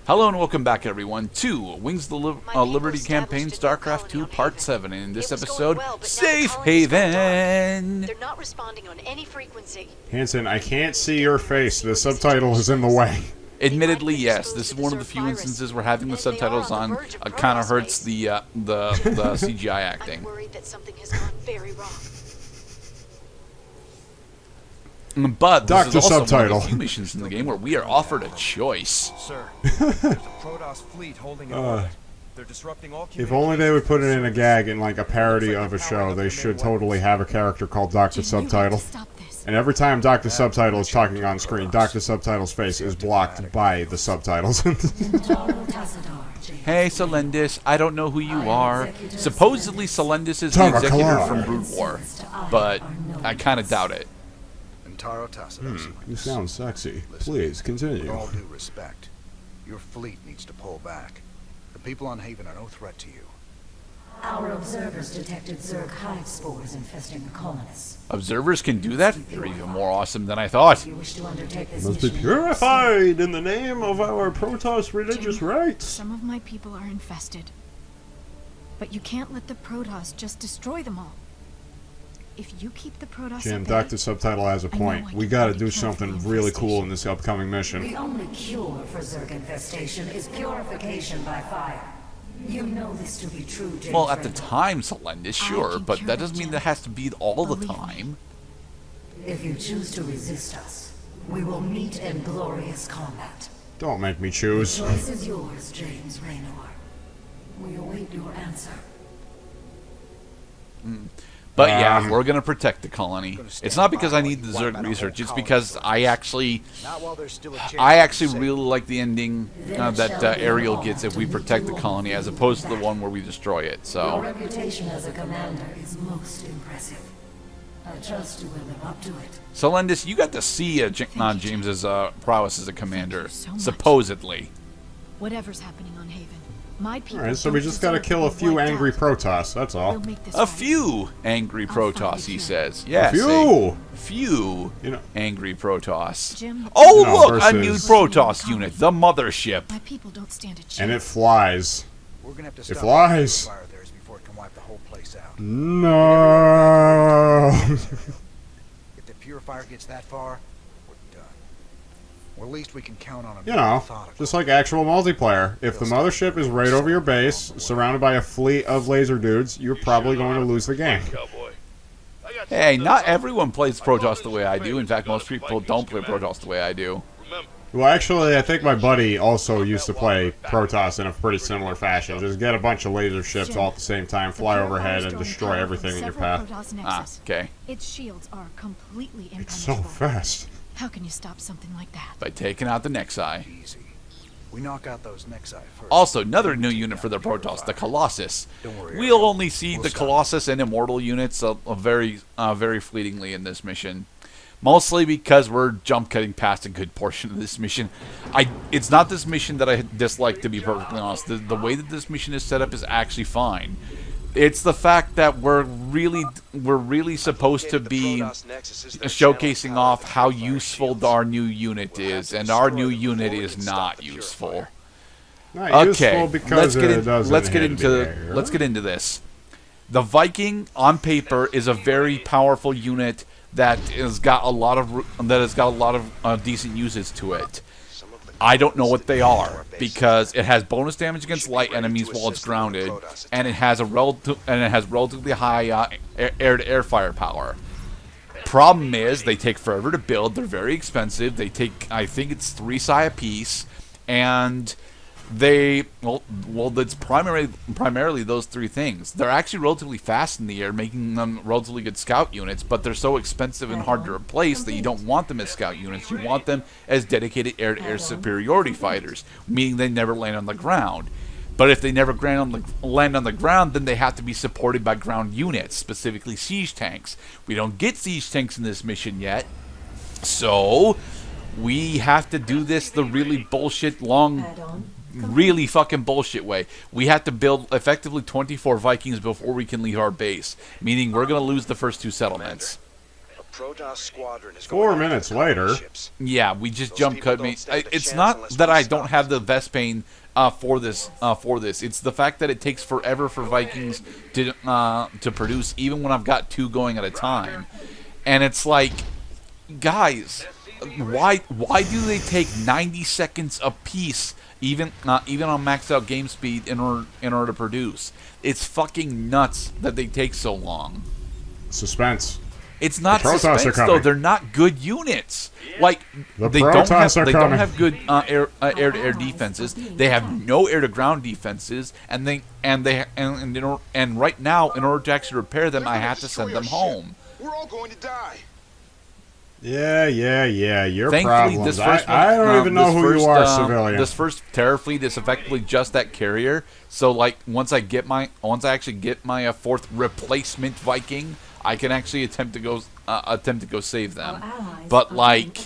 Hello and welcome back, everyone, to Wings of the Liberty Campaign, StarCraft 2, Part 7. And in this episode, Safe Haven! They're not responding on any frequency. Hanson, I can't see your face. The subtitle is in the way. Admittedly, yes, this is one of the few instances where having the subtitles on kind of hurts the CGI acting. I'm worried that something has gone very wrong. But this is also subtitle. one of the few missions in the game where we are offered a choice. Sir, there's a Protoss fleet holding an orbit. They're disrupting all If only they would put it in a gag in like a parody of a show, they should totally have a character called Dr. Subtitle. And every time Dr. Subtitle is talking on screen, Dr. Subtitle's face is blocked by the subtitles. Hey, Selendis, I don't know who you are. Supposedly, Selendis is the executor from Brood War, but I kind of doubt it. You sound sexy. Please, continue. With all due respect, your fleet needs to pull back. The people on Haven are no threat to you. Our observers detected Zerg hive spores infesting the colonists. Observers can do that? They're even more awesome than I thought. You wish to undertake this Must be mission? purified in the name of our Protoss religious rites. Some of my people are infested. But you can't let the Protoss just destroy them all. If you keep the Protoss Jim, at bay, Dr. Subtitle has a point. We gotta do something really cool in this upcoming mission. The only cure for Zerg infestation is purification by fire. You know this to be true, James. Well, at the Randall. time, Selendis, sure, but that doesn't mean that has to be all the time. If you choose to resist us, we will meet in glorious combat. Don't make me The choose. choice is yours, James Raynor. We await your answer. But yeah, we're gonna protect the colony. It's not because I need the Zerg research. It's because I actually really like the ending that Ariel gets if we protect the colony, as opposed to the one where we destroy it. Your So reputation as a commander is most impressive. I trust you will live up to it. Selendis, you got to see James's prowess as a commander, so much. supposedly. whatever's happening on Haven, my people. Alright, so we don't just gotta deserve kill a to be few wiped angry out. Protoss, that's all. We'll make this A right. few angry I'll find Protoss, it he too. says. Yes, Few! few You know, angry Protoss. Jim, Oh, No, look, a new versus- Protoss unit, the mothership. my people don't stand a chance. and it flies. We're gonna have to It stop flies. the fire theirs before it can wipe the whole place out. No. If the purifier gets that far, we're done. Well, at least we can count on them. You know, just like actual multiplayer. If the mothership is right over your base, surrounded by a fleet of laser dudes, you're probably going to lose the game. Hey, not everyone plays Protoss the way I do. In fact, most people don't play Protoss the way I do. Well, actually, I think my buddy also used to play Protoss in a pretty similar fashion. Just get a bunch of laser ships all at the same time, fly overhead, and destroy everything in your path. Ah, okay. Its shields are completely It's so impenetrable. fast. How can you stop something like that? By taking out the Nexi. Easy. We knock out those Nexi first. Also, another new unit for the Protoss, the Colossus. We'll only see the Colossus and Immortal units very fleetingly in this mission. Mostly because we're jump cutting past a good portion of this mission. It's not this mission that I dislike, to be perfectly honest. The way that this mission is set up is actually fine. It's the fact that we're really supposed to be showcasing off how useful our new unit is, and our new unit is not useful. Not Okay, useful because it doesn't let's get hit there. into this. The Viking on paper is a very powerful unit that has got a lot of decent uses to it. I don't know what they are, because it has bonus damage against light enemies while it's grounded, and it has relatively high air-to-air firepower. Problem is, they take forever to build. They're very expensive. They take, I think it's 3 psi a piece, and it's primarily those 3 things. They're actually relatively fast in the air, making them relatively good scout units, but they're so expensive and hard to replace that you don't want them as scout units. You want them as dedicated air-to-air superiority fighters, meaning they never land on the ground. But if they never land on the ground, then they have to be supported by ground units, specifically siege tanks. We don't get siege tanks in this mission yet, so we have to do this the really really fucking bullshit way. We have to build effectively 24 Vikings before we can leave our base, meaning we're going to lose the first 2 settlements. Protoss squadron is 4 going minutes after the later. ships. Yeah, we just Those jump people cut don't me. stand a It's chance not unless that we I stop don't have the Vespane for this. It's the fact that it takes forever for Vikings to produce, even when I've got 2 going at a time. And it's like, guys, why do they take 90 seconds a piece, even on maxed out game speed, in order to produce? It's fucking nuts that they take so long. Suspense. It's not The Protoss are suspense coming. though. They're not good units. Like The they Protoss are don't coming. have good air-to-air defenses. They have no air-to-ground defenses, and right now, in order to actually repair them, I have to send them home. We're all going to die. Yeah. Your Thankfully, problems. this first one, I don't even know this who first, you are, civilian. This first terror fleet is effectively just that carrier. So, like, once I actually get my 4th replacement Viking, I can actually attempt to go save them. But like,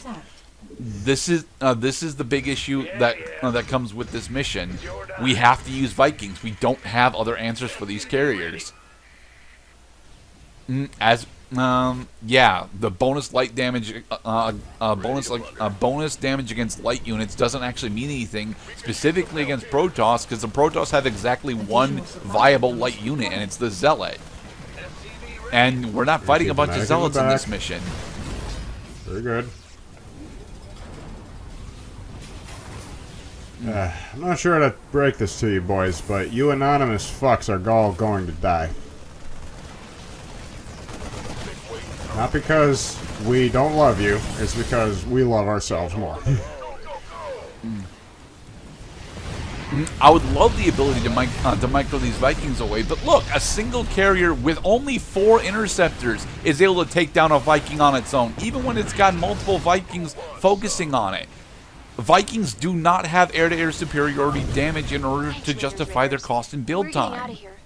this is the big issue that comes with this mission. We have to use Vikings. We don't have other answers for these carriers. The bonus light damage, bonus damage against light units doesn't actually mean anything specifically against Protoss, because the Protoss have exactly one viable light unit, and it's the Zealot. And we're not fighting a bunch of Zealots in this mission. Very good. I'm not sure how to break this to you boys, but you anonymous fucks are all going to die. Not because we don't love you, it's because we love ourselves more. I would love the ability to micro these Vikings away, but look, a single carrier with only 4 interceptors is able to take down a Viking on its own, even when it's got multiple Vikings focusing on it. Vikings do not have air-to-air superiority damage in order to justify their cost and build We're getting out time. of here.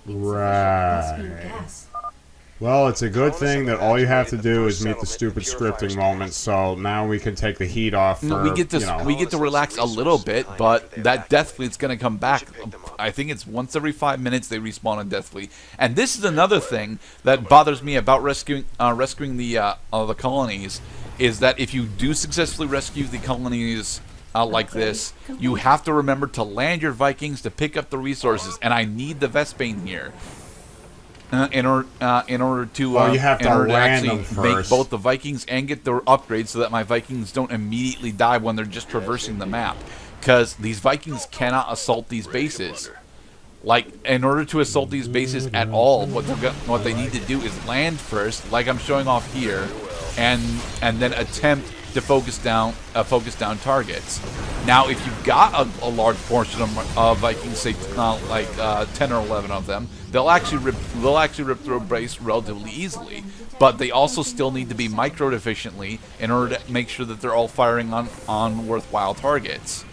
Right. Well, it's a good thing that all you have to do is meet the stupid scripting moments, so now we can take the heat off for, We get to relax a little bit, but that Death Fleet's going to come back. I think it's once every 5 minutes they respawn a Death Fleet. And this is another thing that bothers me about rescuing the colonies, is that if you do successfully rescue the colonies like this, you have to remember to land your Vikings to pick up the resources, and I need the Vespane here. In order to actually make both the Vikings and get their upgrades, so that my Vikings don't immediately die when they're just traversing the map, because these Vikings cannot assault these bases. Like, in order to assault these bases at all, what they need to do is land first, like I'm showing off here, and then attempt to focus down targets. Now, if you've got a large portion of Vikings, say 10 or 11 of them, they'll actually rip through a base relatively easily. But they also still need to be microed efficiently in order to make sure that they're all firing on worthwhile targets.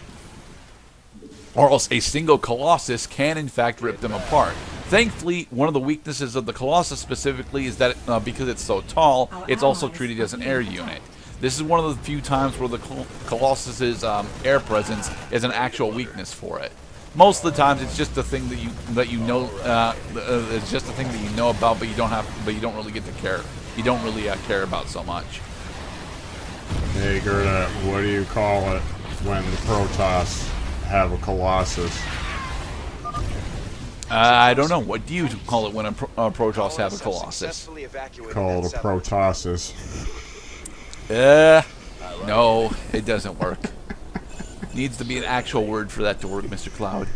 Or else a single Colossus can in fact rip them apart. Thankfully, one of the weaknesses of the Colossus specifically is that because it's so tall, it's also treated as an air unit. This is one of the few times where the Colossus's air presence is an actual weakness for it. Most of the times, it's just a thing that you know. It's just a thing that you know about, but you don't really get to care. You don't really care about so much. Hey Gerda, what do you call it when the Protoss have a Colossus? I don't know. What do you call it when a Protoss have a Colossus? Called a Protossus. No, it doesn't work. Needs to be an actual word for that to work, Mr. Cloud.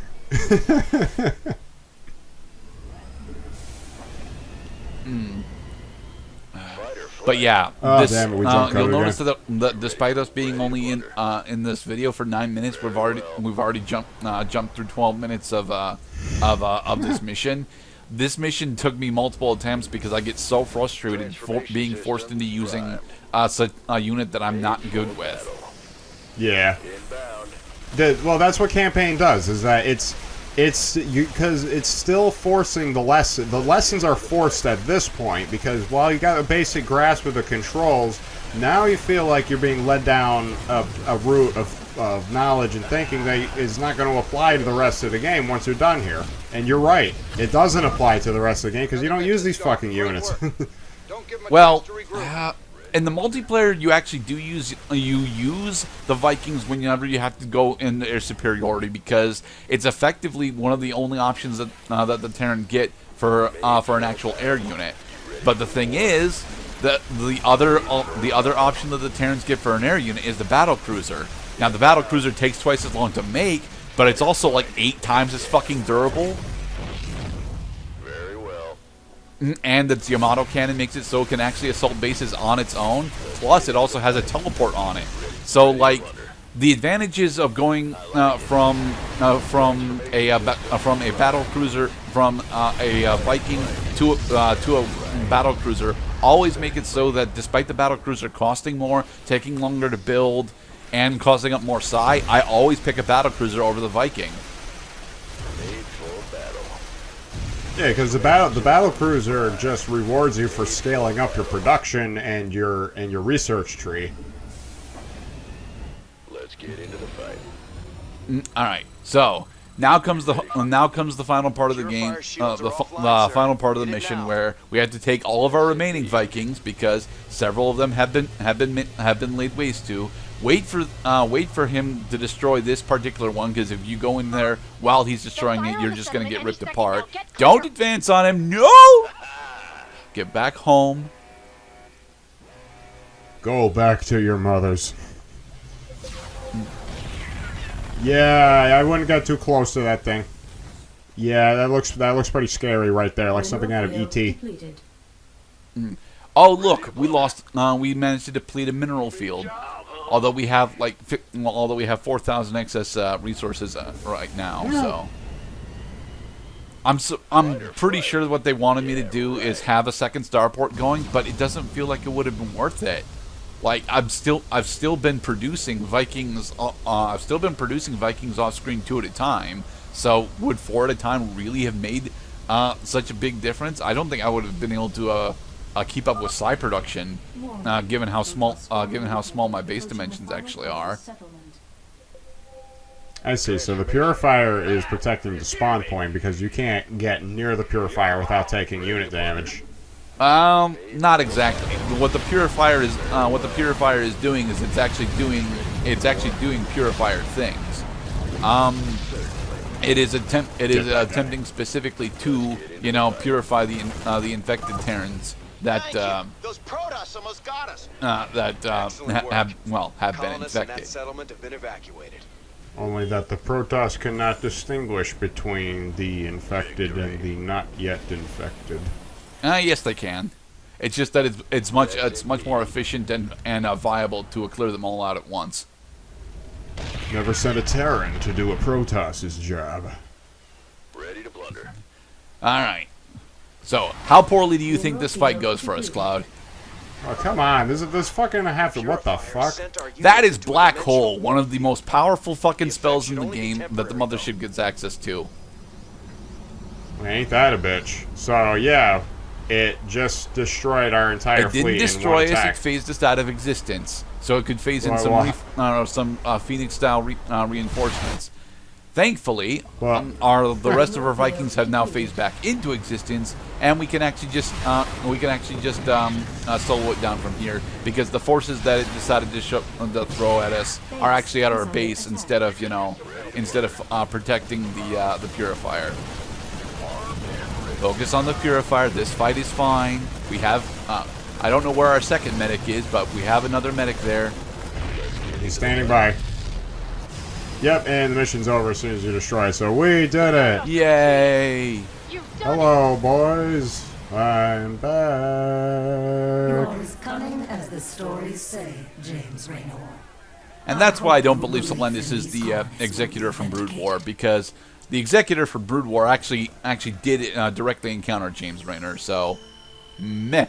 But yeah, you'll notice that despite us being only in this video for 9 minutes, we've already jumped through 12 minutes of this mission. This mission took me multiple attempts because I get so frustrated being forced into using such a unit that I'm not good with. Yeah. Well, that's what campaign does. Is that because it's still forcing the lesson. The lessons are forced at this point because while you got a basic grasp of the controls, now you feel like you're being led down a route of knowledge and thinking that is not going to apply to the rest of the game once you're done here. And you're right, it doesn't apply to the rest of the game because you don't use these fucking units. give him a Well, chance to regroup. in the multiplayer, you actually do use the Vikings whenever you have to go in the air superiority, because it's effectively one of the only options that the Terran get for an actual air unit. But the thing is that the other option that the Terrans get for an air unit is the battle cruiser. Now the battle cruiser takes twice as long to make, but it's also like 8 times as fucking durable. Very well. And its Yamato cannon makes it so it can actually assault bases on its own. Plus, it also has a teleport on it. So, like, the advantages of going from a battle cruiser, from a Viking to a battle cruiser, always make it so that despite the battle cruiser costing more, taking longer to build, and causing up more psi, I always pick a battle cruiser over the Viking. Yeah, because the battle cruiser just rewards you for scaling up your production and your research tree. Let's get into the fight. All right, so now comes the final part of the game, the final part of the mission where we have to take all of our remaining Vikings, because several of them have been laid waste to. Wait for him to destroy this particular one, because if you go in there while he's destroying it, you're just going to get ripped apart. Don't advance on him. No! Get back home. Go back to your mothers. Yeah, I wouldn't get too close to that thing. Yeah, that looks pretty scary right there, like something out of E.T. Oh, look, we managed to deplete a mineral field. Although we have 4,000 excess resources right now, so I'm pretty sure what they wanted me to do is have a second starport going, but it doesn't feel like it would have been worth it. Like I've still been producing Vikings. I've still been producing Vikings off screen 2 at a time. So would 4 at a time really have made such a big difference? I don't think I would have been able to keep up with psi production, given how small my base dimensions actually are. I see. So the purifier is protecting the spawn point because you can't get near the purifier without taking unit damage. Not exactly. What the purifier is doing is it's actually doing purifier things. It is attempting specifically to purify the infected Terrans that Those Protoss almost got us. have been Colonists in that infected. settlement have been evacuated. Only that the Protoss cannot distinguish between the infected and the not yet infected. Yes, they can. It's just that it's much more efficient and viable to clear them all out at once. Never send a Terran to do a Protoss's job. Ready to blunder. All right. So, how poorly do you think this fight goes for us, Cloud? Oh, come on. This fucking half the... What the fuck? That is Black Hole, one of the most powerful fucking spells in the game that the Mothership gets access to. Ain't that a bitch. So, yeah, it just destroyed our entire fleet. It didn't destroy in one us, attack. it phased us out of existence. So it could phase in some Phoenix-style reinforcements. Thankfully, the rest of our Vikings have now phased back into existence, and we can actually just solo it down from here, because the forces that it decided to throw at us are actually at our base instead of protecting the purifier. Focus on the purifier. This fight is fine. We have I don't know where our second medic is, but we have another medic there. He's standing by. Yep, and the mission's over as soon as you destroy it, so we did it! Yay! Hello, boys! I'm back! War is coming as the stories say, James Raynor. And that's why I don't believe Solendis is the executor from Brood War, because the executor for Brood War actually did directly encounter James Raynor, so meh.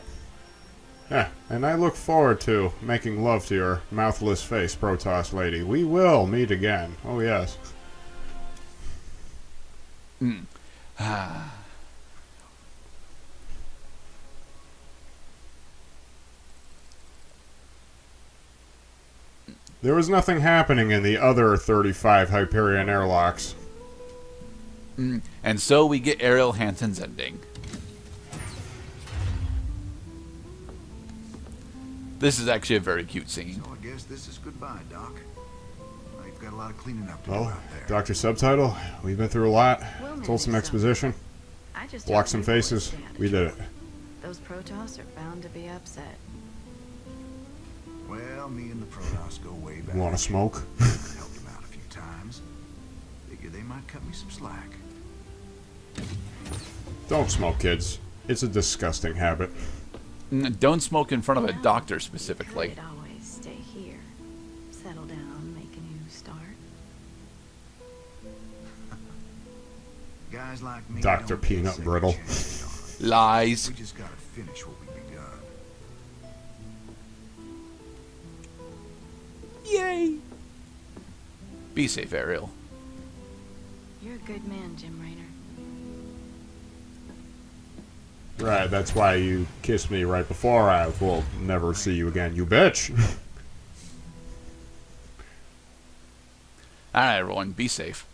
Yeah, and I look forward to making love to your mouthless face, Protoss lady. We will meet again. Oh, yes. There was nothing happening in the other 35 Hyperion airlocks. And so we get Ariel Hansen's ending. This is actually a very cute scene. So I guess this is goodbye, Doc. You've got a lot of cleaning up to do Well, out there. Dr. Subtitle, we've been through a lot. We'll Told some manage exposition. I just Blocked hope some you boys faces. stand a We did it. chance. Those Protoss are bound to be upset. Well, me and the Protoss go way back. Want to smoke? Helped them out a few times. Figure they might cut me some slack. Don't smoke, kids. It's a disgusting habit. Don't smoke in front of a Well, doctor you specifically. could always stay here. Settle down, make a new start. Guys like me Dr. don't get Peanut second Brittle. chances on it. Lies. We just gotta finish what we begun. Yay! Be safe, Ariel. You're a good man, Jim Raynor. Right, that's why you kissed me right before I will never see you again, you bitch. Alright, everyone, be safe.